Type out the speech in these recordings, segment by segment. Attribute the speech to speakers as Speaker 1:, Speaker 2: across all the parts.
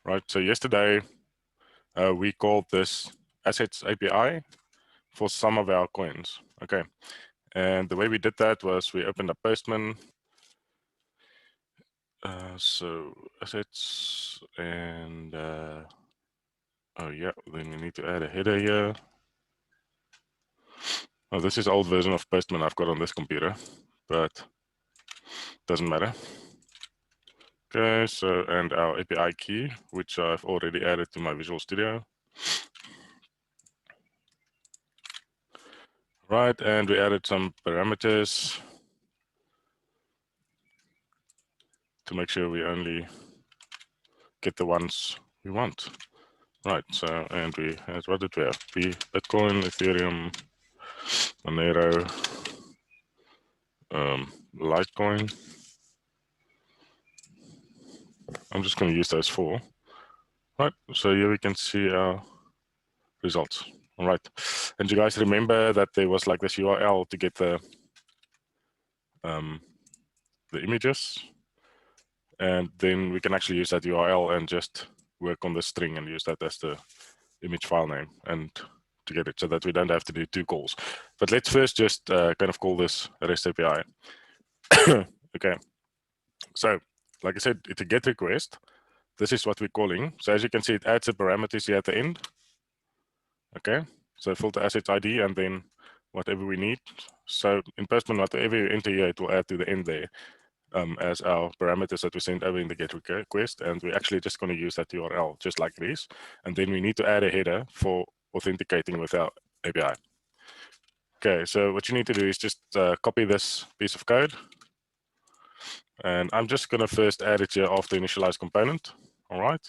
Speaker 1: right? So yesterday we called this assets API for some of our coins. Okay, and the way we did that was we opened up Postman. So assets and oh yeah, then we need to add a header here. Oh, this is old version of Postman I've got on this computer, but doesn't matter. Okay, so and our API key, which I've already added to my Visual Studio. Right, and we added some parameters to make sure we only get the ones we want. Right, so, and we, what did we have? Bitcoin, Ethereum, Monero, Litecoin. I'm just going to use those four. Right, so here we can see our results. All right, and you guys remember that there was like this URL to get the images, and then we can actually use that URL and just work on the string and use that as the image file name and to get it, so that we don't have to do two calls. But let's first just kind of call this REST API. Okay, so like I said, it's a GET request. This is what we're calling. So as you can see, it adds the parameters here at the end. Okay, so filter assets ID and then whatever we need. So in Postman, whatever you enter here, it will add to the end there as our parameters that we send over in the GET request. And we're actually just going to use that URL just like this. And then we need to add a header for authenticating with our API. Okay, so what you need to do is just copy this piece of code. And I'm just going to first add it here after initialize component. All right.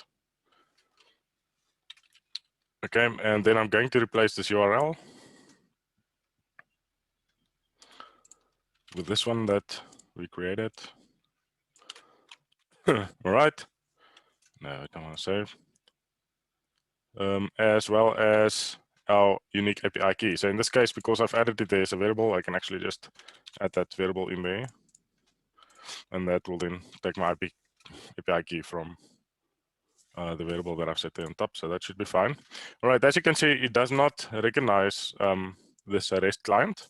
Speaker 1: Okay, and then I'm going to replace this URL with this one that we created. All right. No, I don't want to save. As well as our unique API key. So in this case, because I've added it there as a variable, I can actually just add that variable in there. And that will then take my API key from the variable that I've set there on top. So that should be fine. All right, as you can see, it does not recognize this REST client.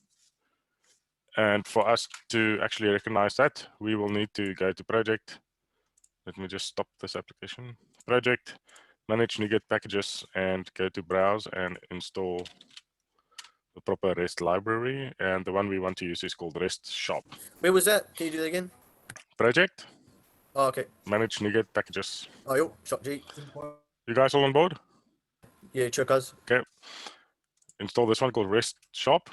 Speaker 1: And for us to actually recognize that, we will need to go to project. Let me just stop this application. Project, manage NuGet packages, and go to browse and install the proper REST library. And the one we want to use is called REST Shop.
Speaker 2: Where was that? Can you do that again?
Speaker 1: Project.
Speaker 2: Oh, okay.
Speaker 1: Manage NuGet packages.
Speaker 2: Oh, yo, Shop G.
Speaker 1: You guys all on board?
Speaker 2: Yeah, sure, cuz.
Speaker 1: Okay. Install this one called REST Shop.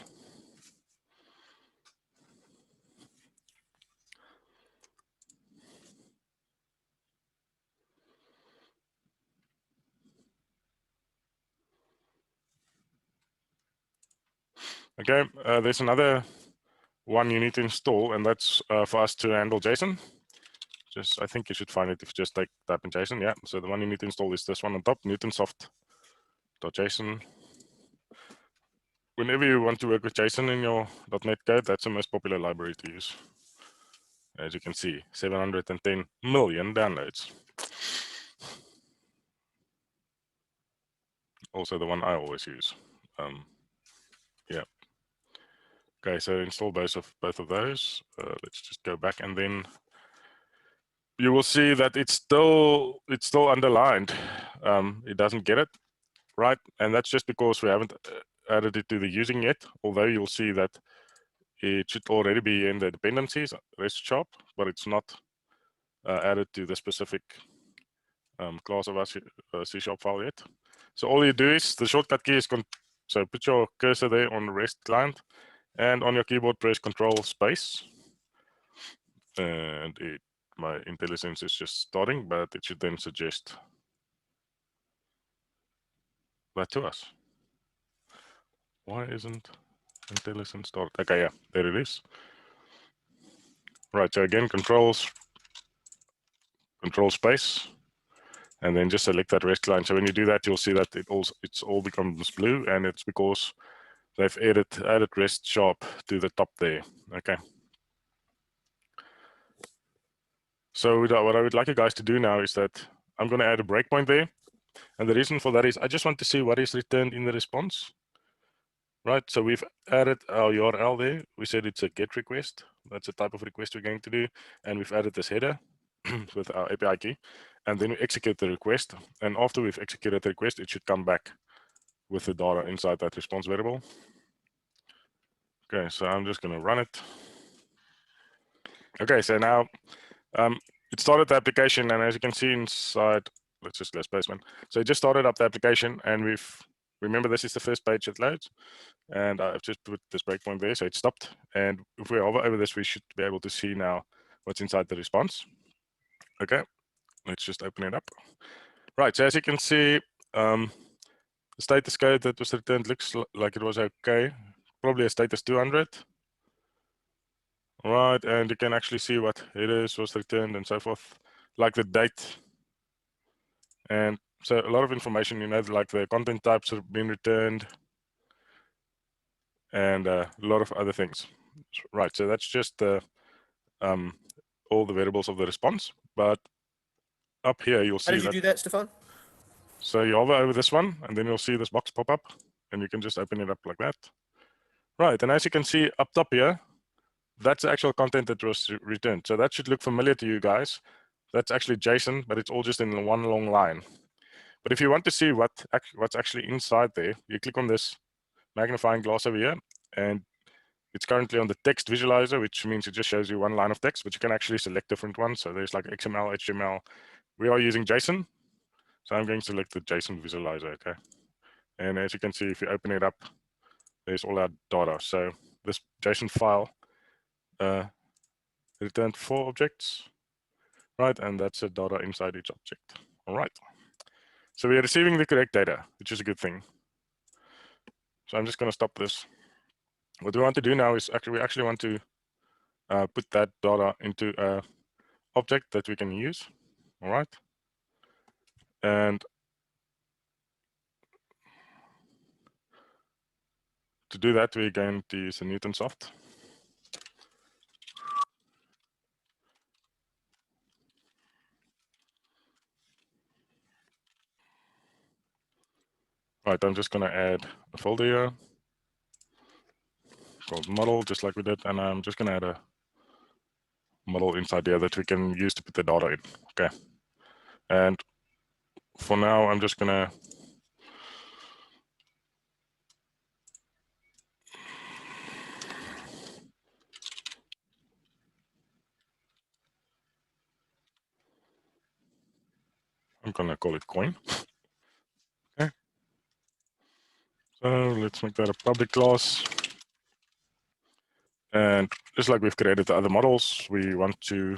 Speaker 1: Okay, there's another one you need to install, and that's for us to handle JSON. Just, I think you should find it if you just type in JSON. Yeah, so the one you need to install is this one on top, newtonsoft.json. Whenever you want to work with JSON in your .NET code, that's the most popular library to use. As you can see, 710 million downloads. Also the one I always use. Yeah. Okay, so install both of those. Let's just go back, and then you will see that it's still underlined. It doesn't get it right, and that's just because we haven't added it to the using yet. Although you'll see that it should already be in the dependencies REST shop, but it's not added to the specific class of our C# file yet. So all you do is the shortcut key is so put your cursor there on the REST client, and on your keyboard press Control space, and my IntelliSense is just starting, but it should then suggest that to us. Why isn't IntelliSense started? Okay, yeah, there it is. Right, so again, control space, and then just select that REST client. So when you do that, you'll see that it's all becomes blue, and it's because they've added REST shop to the top there. Okay. So what I would like you guys to do now is that I'm going to add a breakpoint there. And the reason for that is I just want to see what is returned in the response. Right, so we've added our URL there. We said it's a GET request. That's the type of request we're going to do. And we've added this header with our API key. And then we execute the request. And after we've executed the request, it should come back with the data inside that response variable. Okay, so I'm just going to run it. Okay, so now it started the application. And as you can see inside, let's just go spaceman. So it just started up the application. And remember, this is the first page it loads. And I've just put this breakpoint there, so it stopped. And if we hover over this, we should be able to see now what's inside the response. Okay, let's just open it up. Right, so as you can see, the status code that was returned looks like it was okay. Probably a status 200. Right, and you can actually see what headers was returned and so forth, like the date. And so a lot of information, like the content types have been returned, and a lot of other things. Right, so that's just all the variables of the response. But up here, you'll see
Speaker 2: How did you do that, Stefan?
Speaker 1: So you hover over this one, and then you'll see this box pop up, and you can just open it up like that. Right, and as you can see up top here, that's the actual content that was returned. So that should look familiar to you guys. That's actually JSON, but it's all just in one long line. But if you want to see what's actually inside there, you click on this magnifying glass over here, and it's currently on the text visualizer, which means it just shows you one line of text, but you can actually select different ones. So there's like XML, HTML. We are using JSON. So I'm going to select the JSON visualizer, okay? And as you can see, if you open it up, there's all our data. So this JSON file returned 4 objects, right? And that's the data inside each object. All right. So we are receiving the correct data, which is a good thing. So I'm just going to stop this. What we want to do now is we actually want to put that data into an object that we can use. All right. And to do that, we're going to use the Newtonsoft. Right, I'm just going to add a folder here called model, just like we did, and I'm just going to add a model inside here that we can use to put the data in. Okay, and for now, I'm just going to call it coin. Okay, so let's make that a public class. And just like we've created the other models, we want to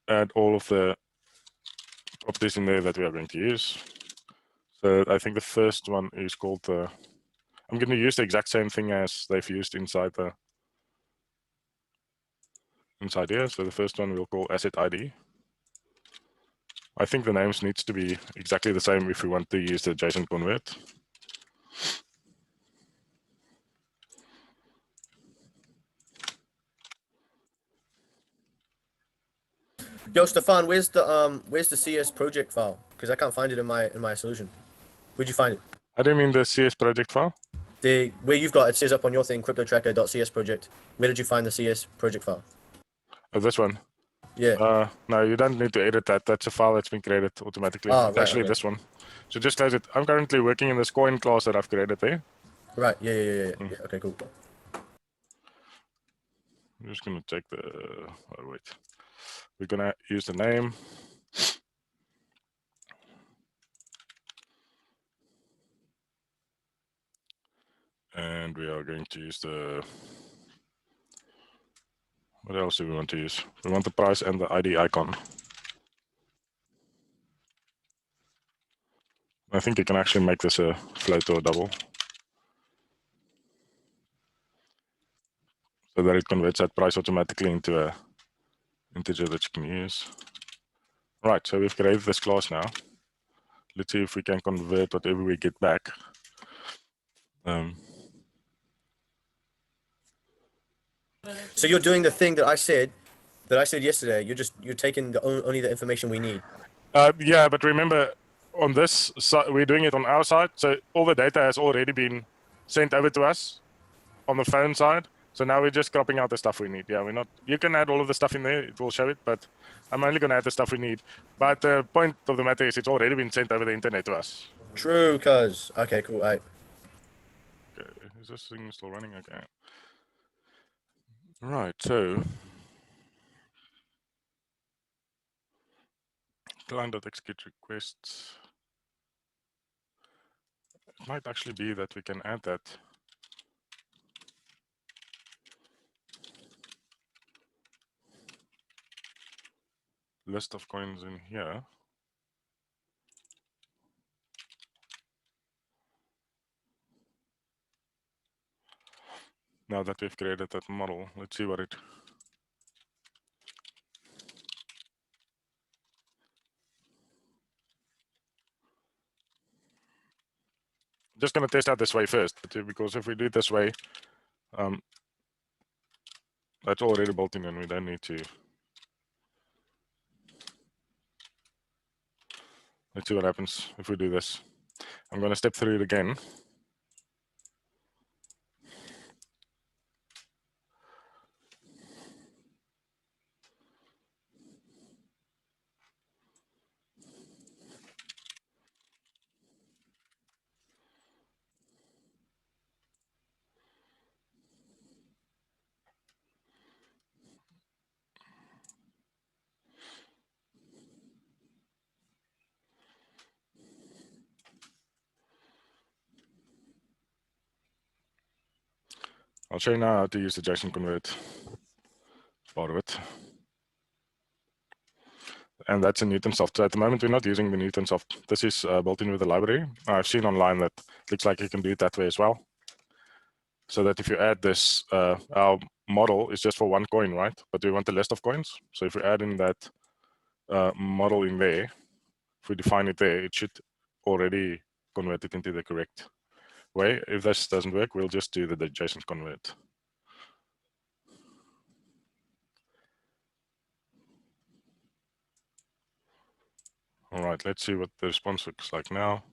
Speaker 1: add all of the properties in there that we are going to use. So I think the first one is called I'm going to use the exact same thing as they've used inside here. So the first one we'll call asset ID. I think the names needs to be exactly the same if we want to use the JSON convert.
Speaker 2: Yo, Stefan, where's the CS project file? Because I can't find it in my solution. Where'd you find it?
Speaker 1: How do you mean the CS project file?
Speaker 2: Where you've got it says up on your thing, CryptoTracker.cs project. Where did you find the CS project file?
Speaker 1: Oh, this one.
Speaker 2: Yeah.
Speaker 1: No, you don't need to edit that. That's a file that's been created automatically.
Speaker 2: Ah,
Speaker 1: It's
Speaker 2: right,
Speaker 1: actually
Speaker 2: okay.
Speaker 1: this one. So just close it. I'm currently working in this coin class that I've created there.
Speaker 2: Right. Yeah. Okay, cool.
Speaker 1: I'm just going to take the, oh, wait. We're going to use the name. And we are going to use the, what else do we want to use? We want the price and the ID icon. I think you can actually make this a float or a double, so that it converts that price automatically into a integer that you can use. Right, so we've created this class now. Let's see if we can convert whatever we get back.
Speaker 2: So you're doing the thing that I said yesterday. You're taking only the information we need.
Speaker 1: Yeah, but remember, on this side, we're doing it on our side, so all the data has already been sent over to us on the phone side. So now we're just cropping out the stuff we need. Yeah, we're not. You can add all of the stuff in there; it will show it. But I'm only going to add the stuff we need. But the point of the matter is, it's already been sent over the internet to us.
Speaker 2: True, cuz. Okay, cool. Right.
Speaker 1: Okay, is this thing still running? Okay. Right. So client.execute requests. It might actually be that we can add that. List of coins in here. Now that we've created that model, let's see what it. Just going to test out this way first, because if we do it this way, that's already built in and we don't need to. Let's see what happens if we do this. I'm going to step through it again. I'll show you now how to use the JSON convert part of it. And that's in Newtonsoft. So at the moment, we're not using the Newtonsoft. This is built in with the library. I've seen online that looks like you can do it that way as well. So that if you add this, our model is just for one coin, right? But we want a list of coins. So if we add in that model in there, if we define it there, it should already convert it into the correct way. If this doesn't work, we'll just do the JSON convert. All right, let's see what the response looks like now.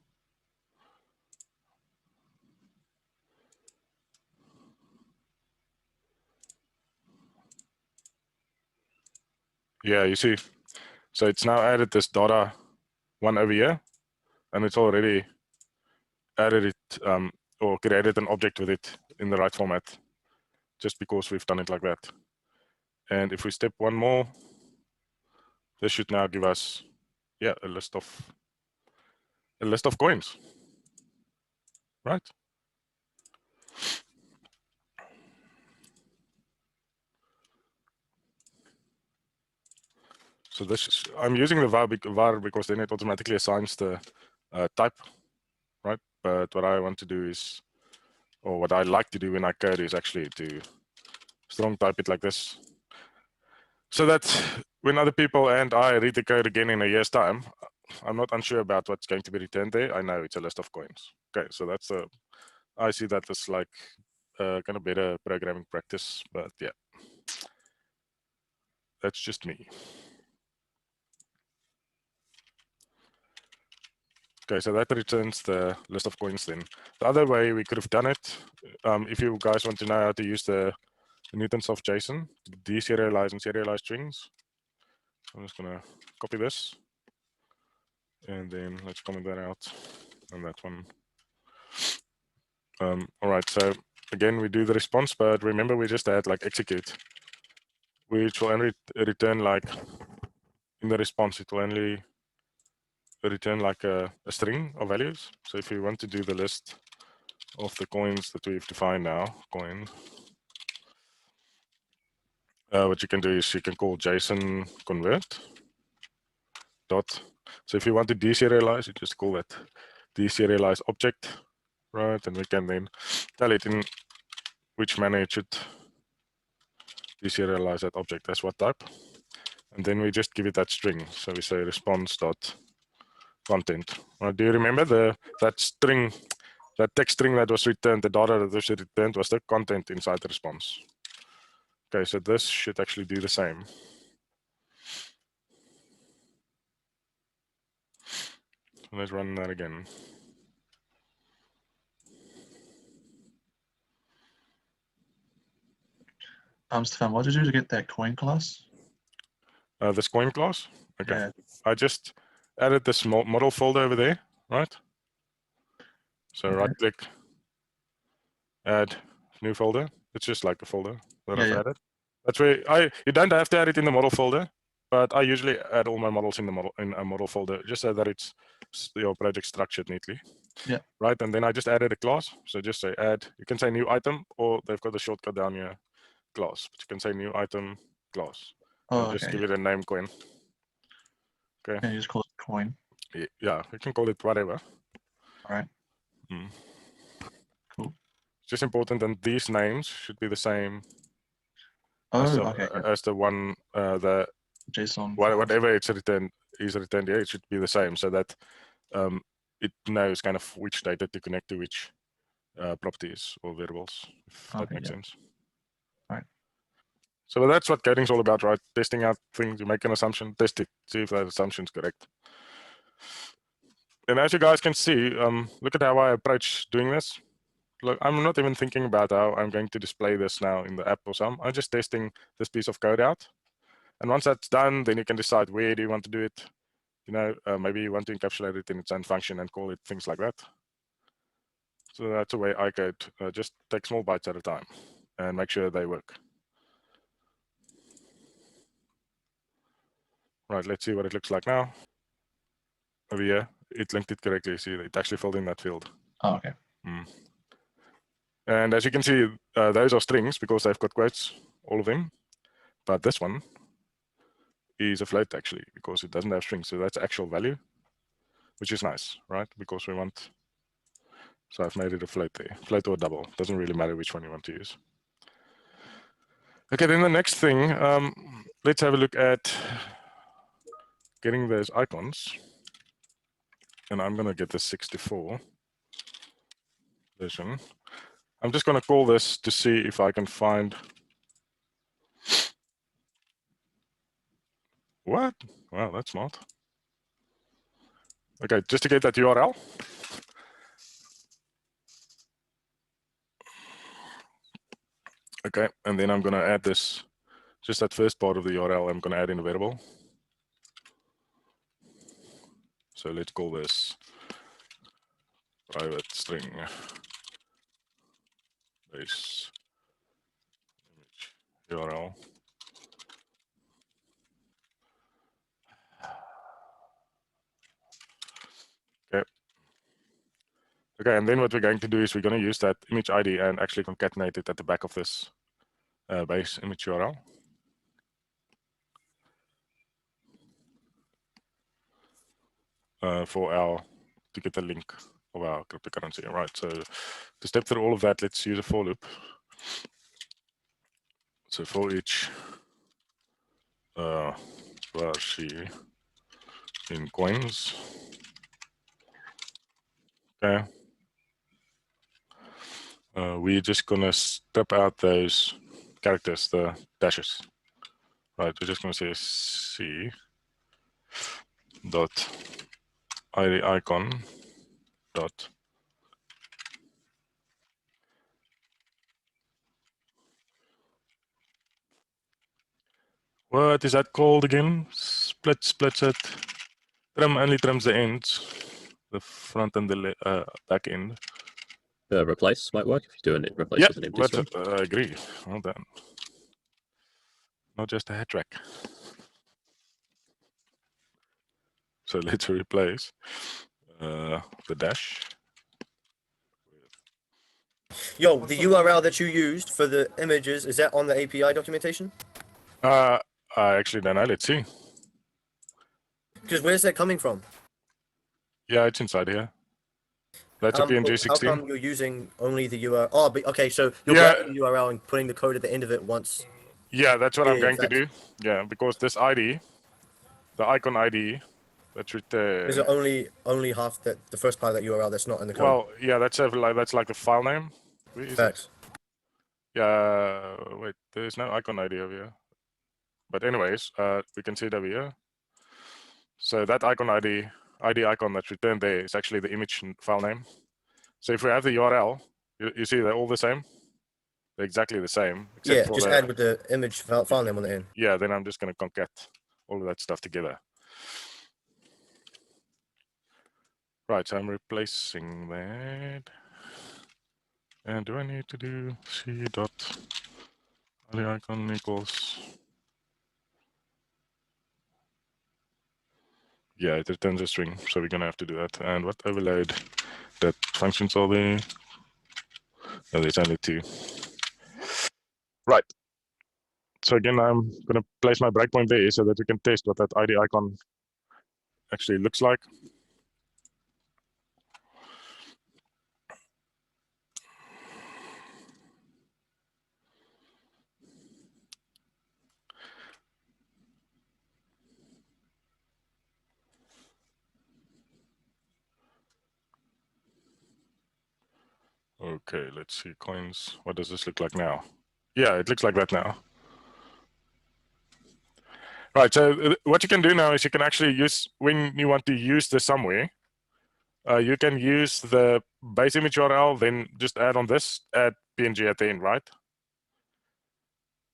Speaker 1: Yeah, you see, so it's now added this data one over here, and it's already added it or created an object with it in the right format, just because we've done it like that. And if we step one more, this should now give us, yeah, a list of coins, right? So this is, I'm using the var because then it automatically assigns the type, right? But what I want to do is, or what I like to do when I code is actually to strong type it like this, so that when other people and I read the code again in a year's time, I'm not unsure about what's going to be returned there. I know it's a list of coins. Okay, so that's a, I see that as like kind of better programming practice, but yeah, that's just me. Okay, so that returns the list of coins then. The other way we could have done it, if you guys want to know how to use the Newtonsoft JSON to deserialize and serialize strings, I'm just gonna copy this and then let's comment that out on that one. All right, so again, we do the response, but remember we just had like execute, which will only return like, in the response, it will only return like a string of values. So if you want to do the list of the coins that we've defined now, coin, what you can do is you can call JSON convert dot. So if you want to deserialize, you just call that deserialize object, right? And we can then tell it in which manner it should deserialize that object, as what type. And then we just give it that string. So we say response dot content. Do you remember that string, that text string that was returned, the data that was returned was the content inside the response. Okay, so this should actually do the same. let's run that again.
Speaker 3: Stefan, what did you do to get that coin class?
Speaker 1: This coin class. Okay.
Speaker 3: Yeah.
Speaker 1: I just added this model folder over there, right? So
Speaker 3: Okay.
Speaker 1: right click, add new folder. It's just like a folder that I've added. That's where you don't have to add it in the model folder, but I usually add all my models in a model folder just so that it's your project structured neatly.
Speaker 3: Yeah.
Speaker 1: Right, and then I just added a class. So just say add. You can say new item, or they've got the shortcut down here, class. But you can say new item class.
Speaker 3: Oh,
Speaker 1: just
Speaker 3: okay.
Speaker 1: give it a name coin. Okay.
Speaker 3: And you just call it coin.
Speaker 1: Yeah, you can call it whatever.
Speaker 3: All right. Cool.
Speaker 1: It's just important, and these names should be the same as the one the
Speaker 3: JSON.
Speaker 1: Whatever it's returned here, it should be the same, so that it knows kind of which data to connect to which properties or variables, if that makes sense.
Speaker 3: All right.
Speaker 1: So that's what coding is all about, right? Testing out things. You make an assumption, test it, see if that assumption is correct. And as you guys can see, look at how I approach doing this. Look, I'm not even thinking about how I'm going to display this now in the app or something. I'm just testing this piece of code out. And once that's done, then you can decide where do you want to do it. You know, maybe you want to encapsulate it in its own function and call it things like that. So that's the way I code. Just take small bites at a time and make sure they work. Right, let's see what it looks like now. Over here, it linked it correctly. See, it actually filled in that field.
Speaker 3: Oh, okay.
Speaker 1: And as you can see, those are strings because they've got quotes, all of them. But this one is a float actually because it doesn't have strings. So that's actual value, which is nice, right? Because we want, so I've made it a float there. Float or double, doesn't really matter which one you want to use. Okay, then the next thing, let's have a look at getting those icons. And I'm going to get the 64 version. I'm just going to call this to see if I can find. What? Wow, that's smart. Okay, just to get that URL. Okay, and then I'm going to add this, just that first part of the URL, I'm going to add in a variable. So let's call this private string base image URL. Okay. Okay, and then what we're going to do is we're going to use that image ID and actually concatenate it at the back of this base image URL. To get the link of our cryptocurrency, right? So to step through all of that, let's use a for loop. So for each varchie in coins. Okay. We're just gonna strip out those characters, the dashes. Right, we're just gonna say C dot ID icon dot what is that called again? Splits it. Trim only trims the ends, the front and the back end.
Speaker 4: Replace might work if you're doing it. Replace with an empty string.
Speaker 1: I agree. Well done. Not just a hat track. So let's replace the dash.
Speaker 2: Yo, the URL that you used for the images, is that on the API documentation?
Speaker 1: I actually don't know. Let's see.
Speaker 2: Because where's that coming from?
Speaker 1: Yeah, it's inside here. That's a PNG 16.
Speaker 2: How come you're using only the URL? Oh, but, okay, so you're grabbing the URL and putting the code at the end of it once.
Speaker 1: Yeah, that's what I'm going to do. Yeah, because this ID, the icon ID, that's returned.
Speaker 2: Is it only half the first part of that URL that's not in the code?
Speaker 1: Well, yeah, that's like the file name.
Speaker 2: Facts.
Speaker 1: Yeah, wait, there's no icon ID over here. But anyways, we can see it over here. So that icon ID ID icon that's returned there is actually the image file name. So if we have the URL, you see they're all the same. They're exactly the same. Except
Speaker 2: Yeah,
Speaker 1: for
Speaker 2: just add with the image file name on the end.
Speaker 1: Yeah, then I'm just going to concat all of that stuff together. Right, so I'm replacing that. And do I need to do c dot ID icon equals? Yeah, it returns a string, so we're going to have to do that. And what overload that functions are there? No, there's only 2. Right. So again, I'm going to place my breakpoint there so that we can test what that ID icon actually looks like. Okay, let's see coins. What does this look like now? Yeah, it looks like that now. Right, so what you can do now is you can actually use, when you want to use this somewhere, you can use the base image URL, then just add on this, add PNG at the end, right?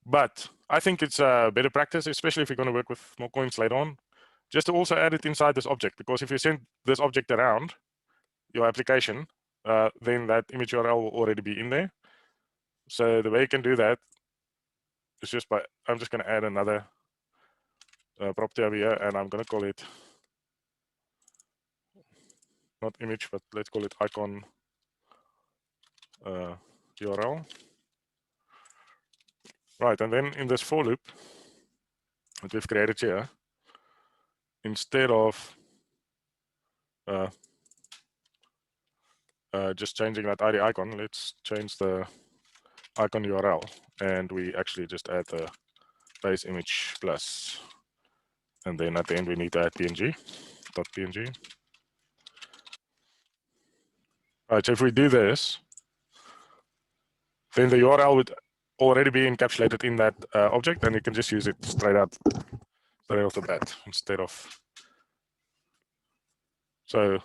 Speaker 1: But I think it's a better practice, especially if you're going to work with more coins later on, just to also add it inside this object, because if you send this object around your application, then that image URL will already be in there. So the way you can do that is just by, I'm just going to add another property over here, and I'm going to call it, not image, but let's call it icon URL. Right, and then in this for loop that we've created here, instead of just changing that ID icon, let's change the icon URL, and we actually just add the base image plus, and then at the end we need to add png, .png. All right, so if we do this, then the URL would already be encapsulated in that object, and you can just use it straight off the bat instead of. So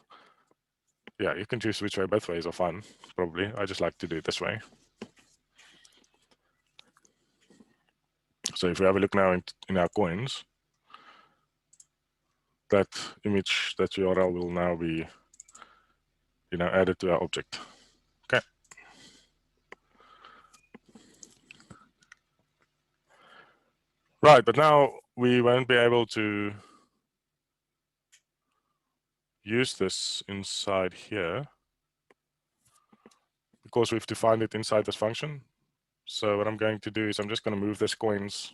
Speaker 1: yeah, you can choose which way. Both ways are fine, probably. I just like to do it this way. So if we have a look now in our coins, that image, that URL will now be, added to our object. Okay. Right, but now we won't be able to use this inside here because we've defined it inside this function. So what I'm going to do is I'm just going to move this coins,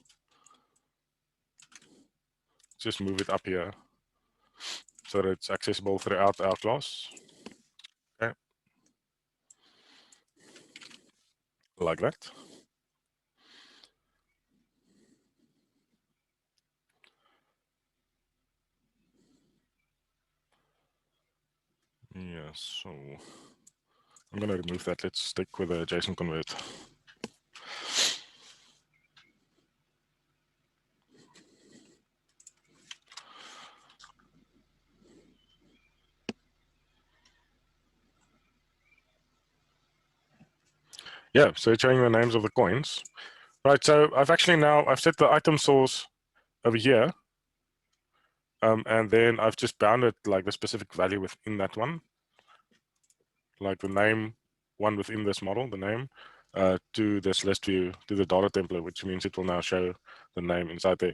Speaker 1: just move it up here so that it's accessible throughout our class. Okay. Like that. Yeah, so I'm going to remove that. Let's stick with a JSON convert. Yeah, so it's showing the names of the coins. Right, so I've set the item source over here. And then I've just bounded like the specific value within that one, like the name one within this model, the name, to this list view, to the data template, which means it will now show the name inside there.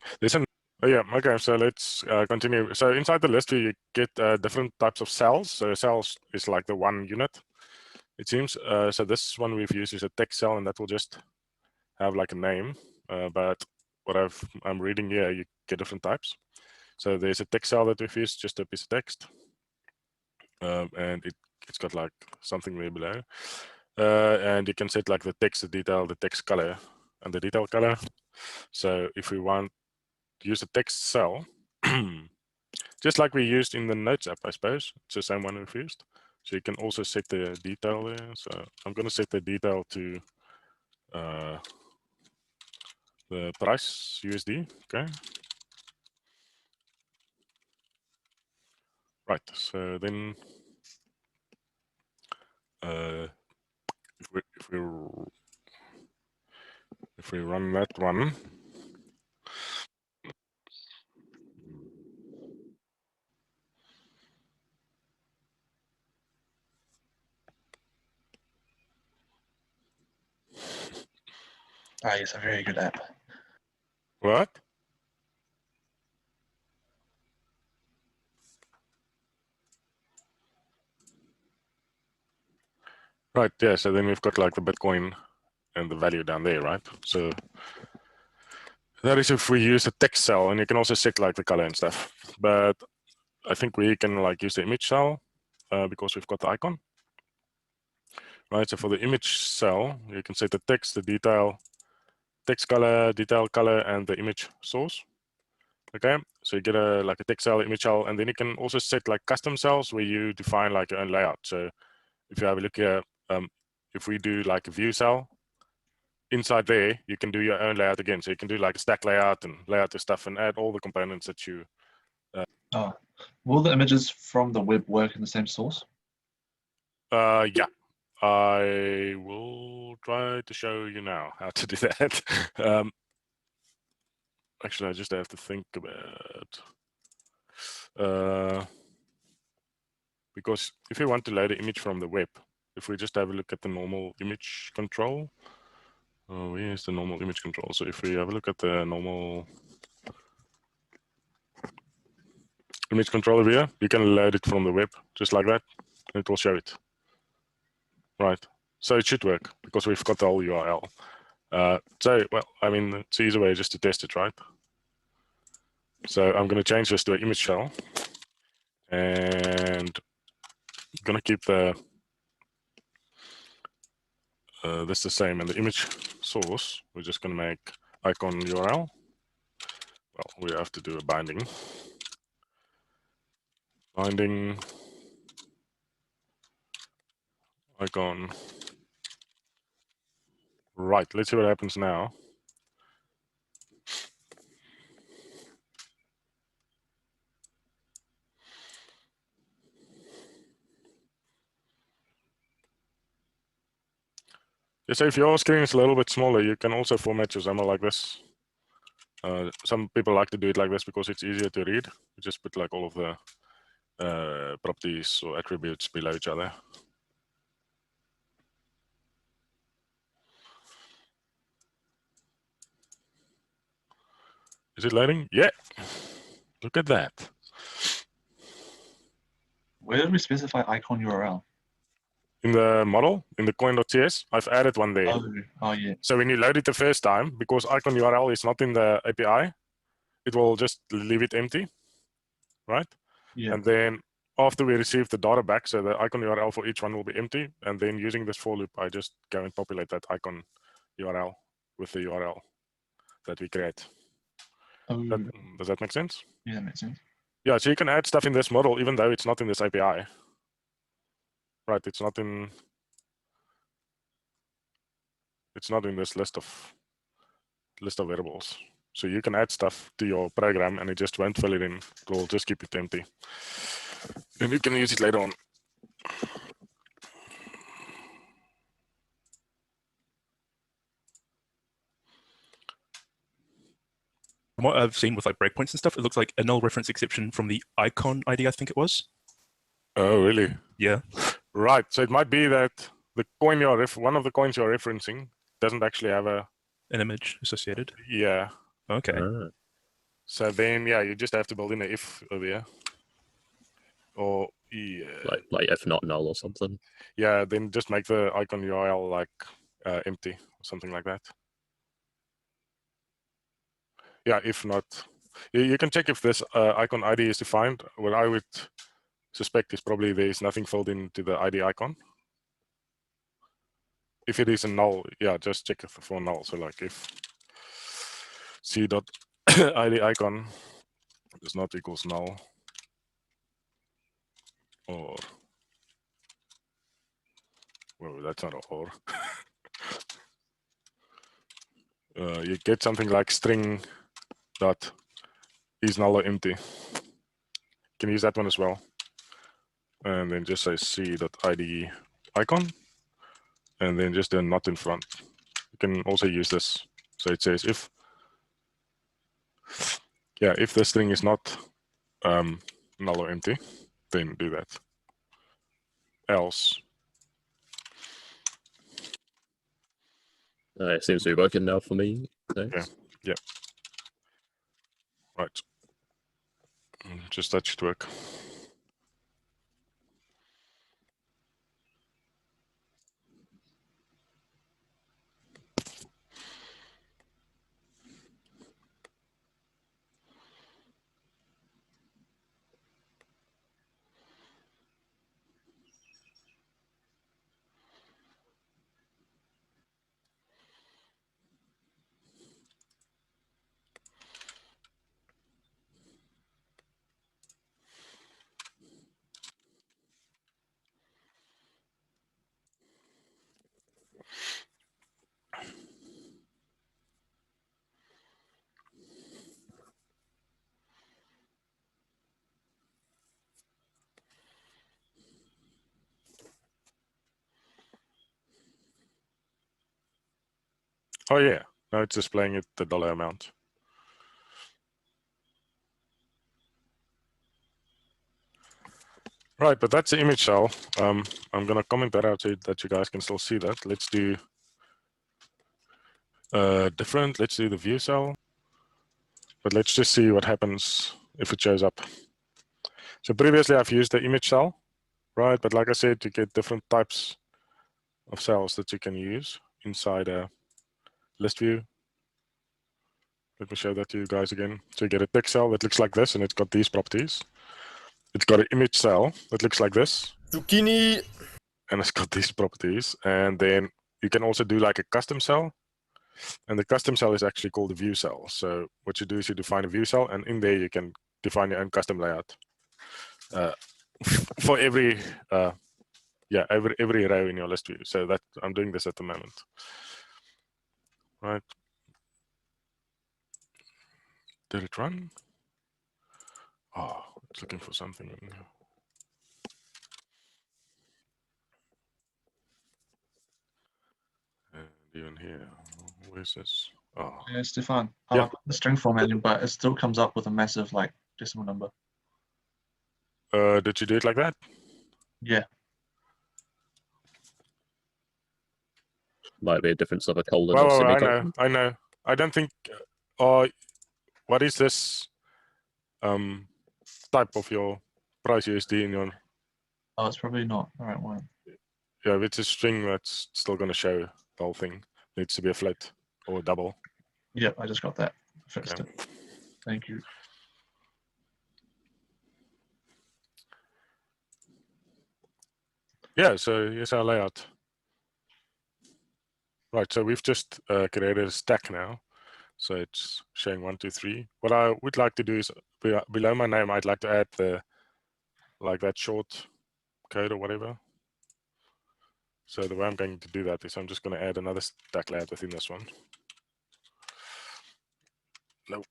Speaker 1: Oh yeah, okay, so let's continue. So inside the list view, you get different types of cells. So cells is like the one unit, it seems. So this one we've used is a text cell, and that will just have like a name. But what I'm reading here, you get different types. So there's a text cell that we've used, just a piece of text. And it's got like something there below. And you can set like the text, the detail, the text color, and the detail color. So if we want to use the text cell, just like we used in the Notes app, I suppose, it's the same one we've used. So you can also set the detail there. So I'm going to set the detail to the price USD. Okay. Right. So then, if we run that one,
Speaker 3: Ah, yes, a very good app.
Speaker 1: what? Right. Yeah. So then we've got like the Bitcoin and the value down there, right? So that is if we use a text cell, and you can also set like the color and stuff. But I think we can like use the image cell because we've got the icon. Right. So for the image cell, you can set the text, the detail, text color, detail color, and the image source. Okay. So you get a like a text cell, image cell, and then you can also set like custom cells where you define like your own layout. So if you have a look here, if we do like a view cell, inside there, you can do your own layout again. So you can do like a stack layout and layout the stuff and add all the components that you.
Speaker 3: Oh, will the images from the web work in the same source?
Speaker 1: Yeah, I will try to show you now how to do that. Actually, I just have to think about. Because if you want to load an image from the web, if we just have a look at the normal image control, where's the normal image control? So if we have a look at the normal image controller here, you can load it from the web just like that, and it will show it. Right. So it should work because we've got the whole URL. So, well, I mean, it's an easy way just to test it, right? So I'm going to change this to an image cell, and I'm going to keep the this the same, and the image source, we're just going to make icon URL. Well, we have to do a binding. Binding icon. Right, let's see what happens now. So if your screen is a little bit smaller, you can also format your XAML like this. Some people like to do it like this because it's easier to read. You just put like all of the properties or attributes below each other. Is it loading? Yeah. Look at that.
Speaker 3: Where did we specify icon URL?
Speaker 1: In the model, in the coin.cs, I've added one there.
Speaker 3: Oh yeah.
Speaker 1: So when you load it the first time, because icon URL is not in the API, it will just leave it empty, right?
Speaker 3: Yeah.
Speaker 1: And then after we receive the data back, so the icon URL for each one will be empty. And then using this for loop, I just go and populate that icon URL with the URL that we create.
Speaker 3: Oh,
Speaker 1: Does that make sense?
Speaker 3: yeah, that makes sense.
Speaker 1: Yeah, so you can add stuff in this model, even though it's not in this API. Right, it's not in this list of variables. So you can add stuff to your program and it just won't fill it in. It will just keep it empty. And you can use it later on.
Speaker 5: From what I've seen with like breakpoints and stuff, it looks like a null reference exception from the icon ID, I think it was.
Speaker 1: Oh, really?
Speaker 5: Yeah.
Speaker 1: Right. So it might be that the coin one of the coins you're referencing doesn't actually have an
Speaker 5: image associated.
Speaker 1: Yeah.
Speaker 5: Okay.
Speaker 1: So then, yeah, you just have to build in an if over here. Or yeah.
Speaker 4: Like if not null or something.
Speaker 1: Yeah, then just make the icon URL like empty or something like that. Yeah, if not, you can check if this icon ID is defined. What I would suspect is probably there's nothing filled into the ID icon. If it is a null, yeah, just check it for null. So like if c.id icon is not equals null, or well, that's not an or. You get something like string dot is null or empty. You can use that one as well. and then just say c.id icon, and then just a not in front. You can also use this. So it says if the string is not null or empty, then do that. Else.
Speaker 4: It seems to be working now for me. Thanks.
Speaker 1: Yeah. Right. Just that should work. Oh yeah, now it's displaying it the dollar amount. Right, but that's the image cell. I'm gonna comment that out so that you guys can still see that. Let's do different. Let's do the view cell, but let's just see what happens if it shows up. So previously I've used the image cell, right? But like I said, you get different types of cells that you can use inside a list view. Let me show that to you guys again. So you get a text cell that looks like this, and it's got these properties. It's got an image cell that looks like this,
Speaker 2: Zucchini.
Speaker 1: and it's got these properties. And then you can also do like a custom cell, and the custom cell is actually called a view cell. So what you do is you define a view cell, and in there you can define your own custom layout for every every row in your list view. So that I'm doing this at the moment, right? Did it run? Oh, it's looking for something. And even here, where's this? Oh,
Speaker 3: Yeah, Stefan.
Speaker 1: Yeah.
Speaker 3: I've got the string formatting, but it still comes up with a massive like decimal number.
Speaker 1: did you do it like that?
Speaker 3: Yeah.
Speaker 4: Might be a difference of a colon
Speaker 1: Well,
Speaker 4: or
Speaker 1: I
Speaker 4: semicolon.
Speaker 1: know. I don't think. What is this type of your price USD in your?
Speaker 3: Oh, it's probably not the right one.
Speaker 1: Yeah, if it's a string, that's still going to show the whole thing. Needs to be a float or double.
Speaker 3: Yep, I just got that. Fixed
Speaker 1: Okay.
Speaker 3: it. Thank you.
Speaker 1: Yeah, so here's our layout. Right, so we've just created a stack now. So it's showing 1, 2, 3. What I would like to do is below my name, I'd like to add that short code or whatever. So the way I'm going to do that is I'm just going to add another stack layout within this one. Nope.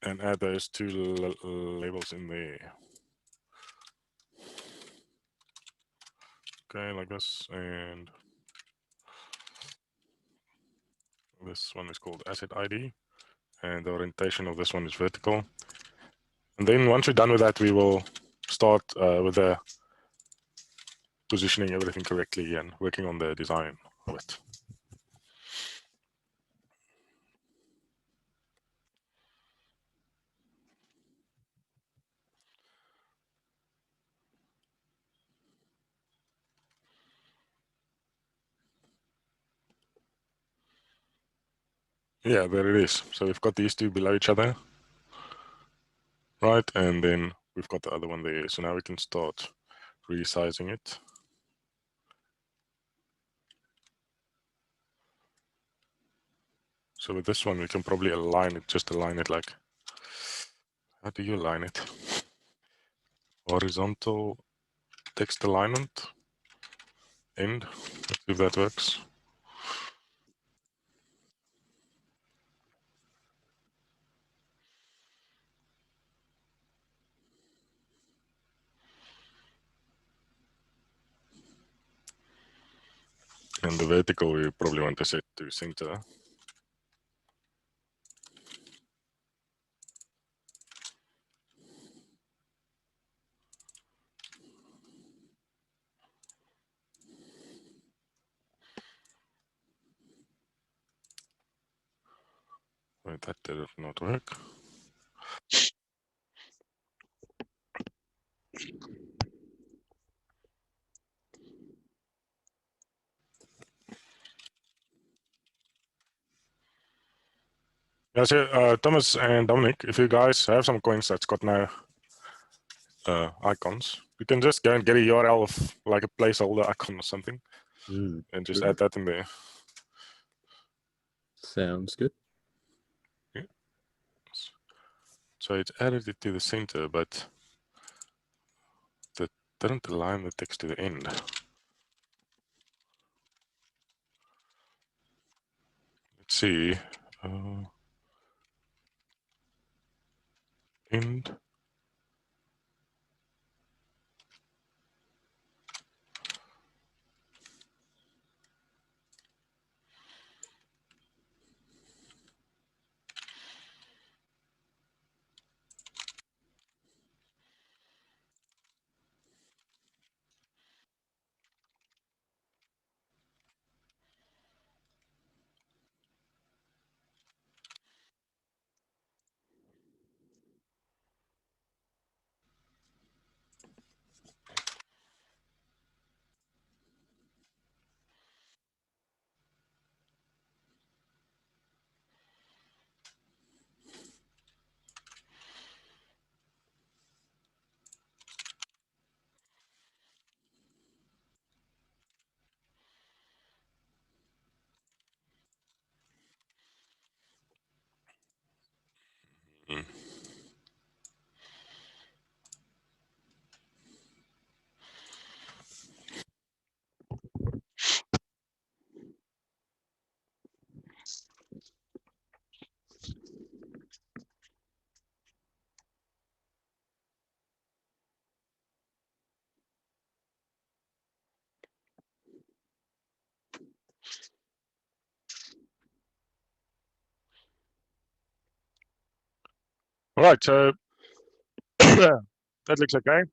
Speaker 1: And add those two labels in there. Okay, like this. And this one is called asset ID. And the orientation of this one is vertical. And then once we're done with that, we will start with the positioning everything correctly and working on the design of it. Yeah, there it is. So we've got these two below each other, right? And then we've got the other one there. So now we can start resizing it. So with this one, we can probably align it, just align it like, how do you align it? Horizontal text alignment, end, let's see if that works. And the vertical we probably want to set to center. Wait, that did not work. Yeah, so Thomas and Dominic, if you guys have some coins that's got no icons, you can just go and get a URL of like a placeholder icon or something, and just add that in there.
Speaker 4: Sounds good.
Speaker 1: So it's added it to the center, but that doesn't align the text to the end. Let's see. End. All right, so that looks okay.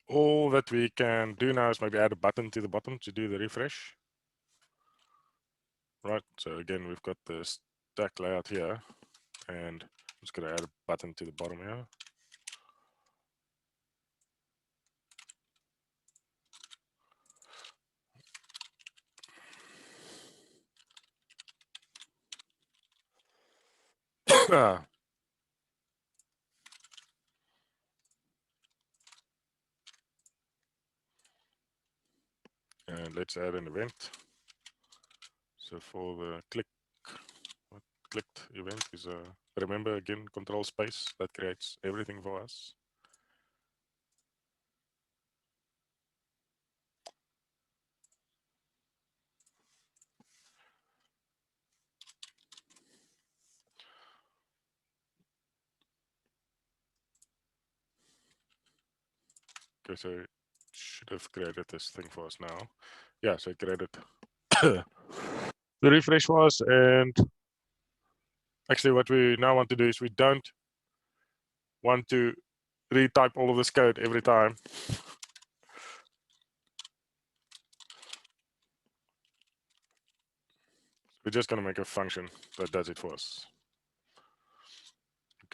Speaker 1: All that we can do now is maybe add a button to the bottom to do the refresh. Right, so again, we've got the stack layout here, and I'm just going to add a button to the bottom here. And let's add an event. So for the clicked event is remember again, control space, that creates everything for us. Okay, so it should have created this thing for us now. Yeah, so it created the refresh for us, and actually what we now want to do is we don't want to retype all of this code every time. We're just going to make a function that does it for us.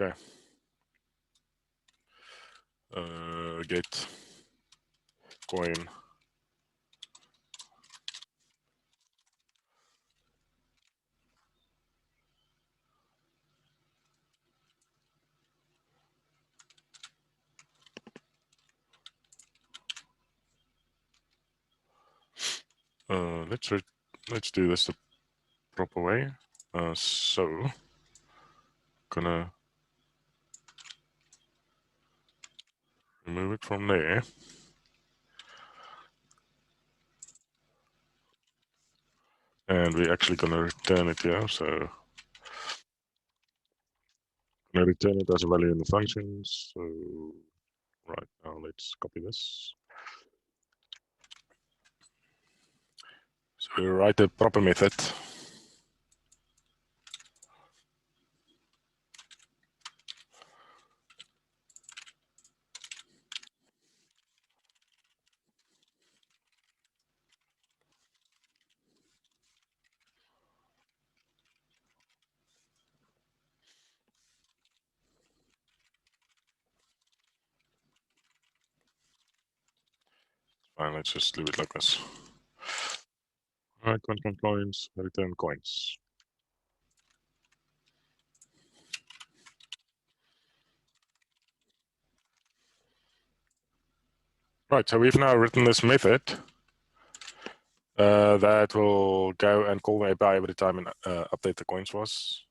Speaker 1: Okay. Get coin. Let's do this the proper way. So gonna remove it from there. And we're actually gonna return it here. So gonna return it as a value in the functions. So right now let's copy this. So we write a proper method. Fine, let's just leave it like this. All right, coins, return coins. Right, so we've now written this method that will go and call the API every time and update the coins for us.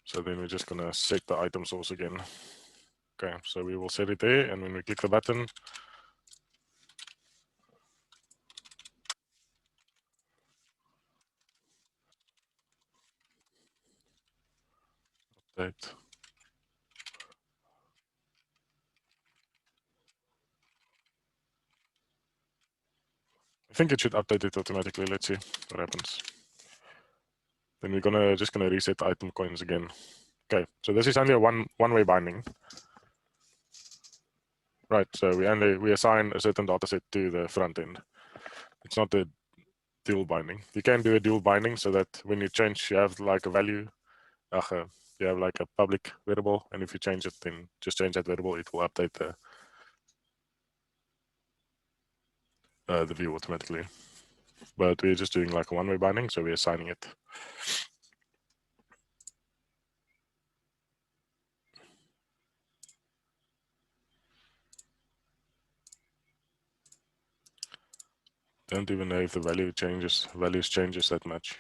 Speaker 1: So then we're just gonna set the item source again. Okay, so we will set it there, and when we click the button, update. I think it should update it automatically. Let's see what happens. Then we're just gonna reset item coins again. Okay, so this is only a one-way binding. Right, so we assign a certain data set to the front end. It's not a dual binding. You can do a dual binding so that when you change, you have like a value. You have like a public variable, and if you change it, then just change that variable. It will update the view automatically. But we're just doing like a one-way binding, so we're assigning it. Don't even know if the values changes that much.